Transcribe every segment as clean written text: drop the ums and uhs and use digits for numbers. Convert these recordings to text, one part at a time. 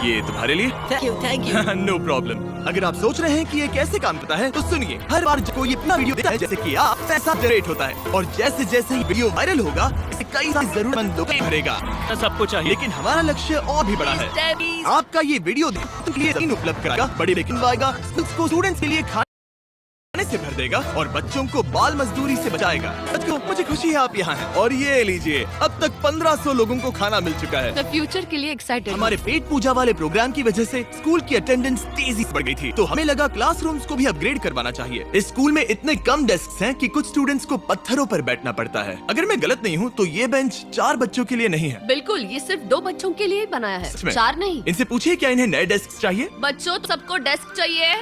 ये तुम्हारे लिए। Thank you. No problem. अगर आप सोच रहे हैं कि ये कैसे काम करता है तो सुनिए, हर बार कोई इतना वीडियो देता है जैसे कि आप पैसा जनरेट होता है, और जैसे जैसे ही वीडियो वायरल होगा इसे कई सारे जरूरतमंद लोग भरेगा। सबको चाहिए, लेकिन हमारा लक्ष्य और भी बड़ा है। आपका ये वीडियो देखने के लिए जमीन उपलब्ध कराएगा, बड़ी लेकिन आएगा, स्टूडेंट्स के लिए खाने से भर देगा और बच्चों को बाल मजदूरी से बचाएगा। बच्चों, मुझे खुशी है आप यहाँ हैं। और ये लीजिए, अब तक 1500 लोगों को खाना मिल चुका है। मैं फ्यूचर के लिए एक्साइटेड। हमारे पेट पूजा वाले प्रोग्राम की वजह से स्कूल की अटेंडेंस तेजी से बढ़ गई थी, तो हमें लगा क्लासरूम्स को भी अपग्रेड करवाना चाहिए। इस स्कूल में इतने कम डेस्क हैं कि कुछ स्टूडेंट्स को पत्थरों पर बैठना पड़ता है। अगर मैं गलत नहीं हूँ तो ये बेंच 4 बच्चों के लिए नहीं है। बिल्कुल, ये सिर्फ 2 बच्चों के लिए बनाया है, 4 नहीं। इनसे पूछिए क्या इन्हें नए डेस्क चाहिए। बच्चों, सबको डेस्क चाहिए।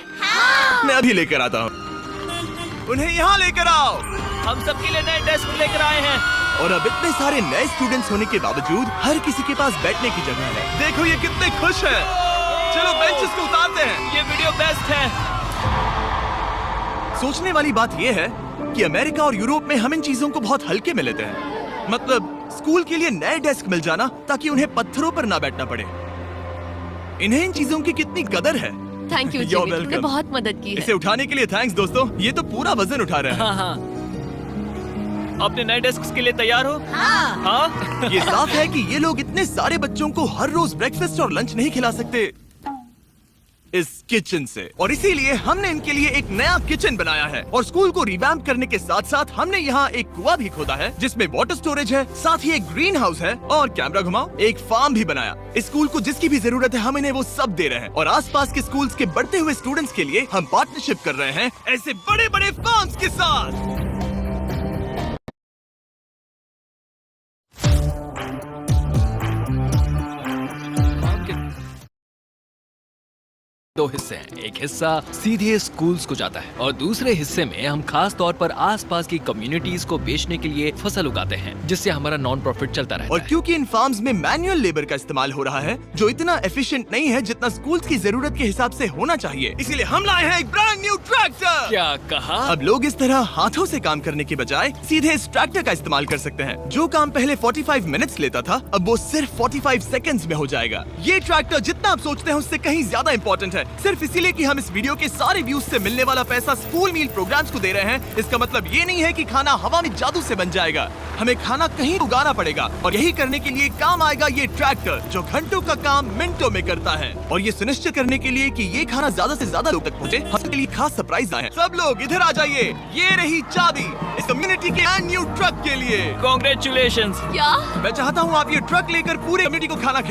मैं अभी लेकर आता हूँ। उन्हें यहाँ लेकर आओ। हम सबके लिए नए डेस्क लेकर आए हैं। और अब इतने सारे नए स्टूडेंट्स होने के बावजूद हर किसी के पास बैठने की जगह है। देखो ये कितने खुश हैं। चलो बेंचेस को उतारते हैं। ये वीडियो बेस्ट है। सोचने वाली बात ये है कि अमेरिका और यूरोप में हम इन चीजों को बहुत हल्के में लेते हैं। मतलब स्कूल के लिए नए डेस्क मिल जाना ताकि उन्हें पत्थरों पर ना बैठना पड़े। इन्हें इन चीजों की कितनी कदर है। थैंक यू, तुमने बहुत मदद की है। इसे उठाने के लिए थैंक्स दोस्तों। ये तो पूरा वजन उठा रहे हैं। हाँ। अपने नए डेस्क के लिए तैयार हो? हाँ। ये साफ है कि ये लोग इतने सारे बच्चों को हर रोज ब्रेकफास्ट और लंच नहीं खिला सकते इस किचन से, और इसीलिए हमने इनके लिए एक नया किचन बनाया है। और स्कूल को रिवैम्प करने के साथ साथ हमने यहाँ एक कुआं भी खोदा है जिसमें वाटर स्टोरेज है, साथ ही एक ग्रीन हाउस है, और कैमरा घुमाओ, एक फार्म भी बनाया। इस स्कूल को जिसकी भी जरूरत है हम इन्हें वो सब दे रहे हैं। और आसपास के स्कूल्स के बढ़ते हुए स्टूडेंट्स के लिए हम पार्टनरशिप कर रहे हैं ऐसे बड़े बड़े फार्म्स के साथ। 2 हिस्से हैं। एक हिस्सा सीधे स्कूल्स को जाता है और दूसरे हिस्से में हम खास तौर पर आसपास की कम्युनिटीज को बेचने के लिए फसल उगाते हैं, जिससे हमारा नॉन प्रॉफिट चलता रहता और है। क्योंकि इन फार्म्स में मैनुअल लेबर का इस्तेमाल हो रहा है जो इतना एफिशिएंट नहीं है जितना स्कूल्स की जरूरत के हिसाब से होना चाहिए, इसीलिए हम लाए हैं एक ब्रांड न्यू ट्रैक्टर। क्या कहा? अब लोग इस तरह हाथों से काम करने के बजाय सीधे इस ट्रैक्टर का इस्तेमाल कर सकते हैं। जो काम पहले 45 मिनट्स लेता था अब वो सिर्फ 45 सेकंड्स में हो जाएगा। ये ट्रैक्टर जितना आप सोचते हैं उससे कहीं ज्यादा इम्पोर्टेंट है, सिर्फ इसीलिए कि हम इस वीडियो के सारे व्यूज से मिलने वाला पैसा स्कूल मील प्रोग्राम्स को दे रहे हैं। इसका मतलब ये नहीं है कि खाना हवा में जादू से बन जाएगा। हमें खाना कहीं उगाना पड़ेगा, और यही करने के लिए काम आएगा ये ट्रैक्टर जो घंटों का काम मिनटों में करता है। और ये सुनिश्चित करने के लिए कि ये खाना ज्यादा से ज्यादा लोग तक पहुंचे, हम इसके लिए खास सरप्राइज आए हैं। सब लोग इधर आ जाइए, ये रही चाबी इस कम्युनिटी के न्यू ट्रक के लिए। कांग्रेचुलेशंस। क्या? मैं चाहता हूँ आप ये ट्रक लेकर पूरे कम्युनिटी को खाना।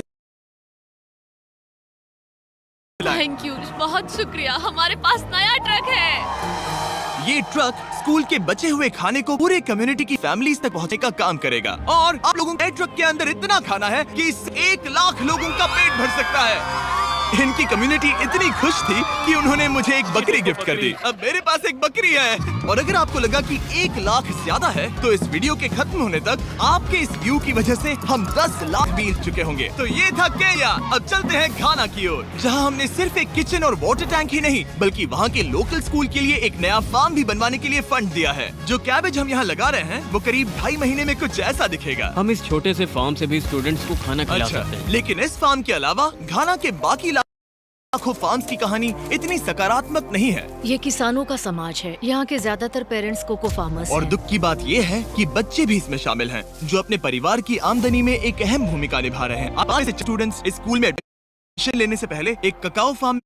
थैंक यू, बहुत शुक्रिया। हमारे पास नया ट्रक है। ये ट्रक स्कूल के बचे हुए खाने को पूरे कम्युनिटी की फैमिलीज तक पहुंचने का काम करेगा। और आप लोगों के ट्रक के अंदर इतना खाना है कि इस 1 लाख लोगों का पेट भर सकता है। इनकी कम्युनिटी इतनी खुश थी कि उन्होंने मुझे एक बकरी गिफ्ट कर दी। अब मेरे पास एक बकरी है। और अगर आपको लगा कि 1 लाख ज्यादा है तो इस वीडियो के खत्म होने तक आपके इस व्यू की वजह से हम 10 लाख बीत चुके होंगे। तो ये था केन्या। अब चलते हैं घाना की ओर, जहां हमने सिर्फ एक किचन और वाटर टैंक ही नहीं बल्कि वहां के लोकल स्कूल के लिए एक नया फार्म भी बनवाने के लिए फंड दिया है। जो कैबेज हम यहाँ लगा रहे हैं वो करीब 2.5 महीने में कुछ ऐसा दिखेगा। हम इस छोटे से फार्म से भी स्टूडेंट्स को खाना खिला सकते हैं। लेकिन इस फार्म के अलावा घाना के बाकी लाखों फार्म्स की कहानी इतनी सकारात्मक नहीं है। ये किसानों का समाज है। यहाँ के ज्यादातर पेरेंट्स कोको फार्मर्स और दुख की बात ये है कि बच्चे भी इसमें शामिल हैं, जो अपने परिवार की आमदनी में एक अहम भूमिका निभा रहे हैं। आज से स्टूडेंट्स स्कूल में एडमिशन लेने से पहले एक ककाओ फार्म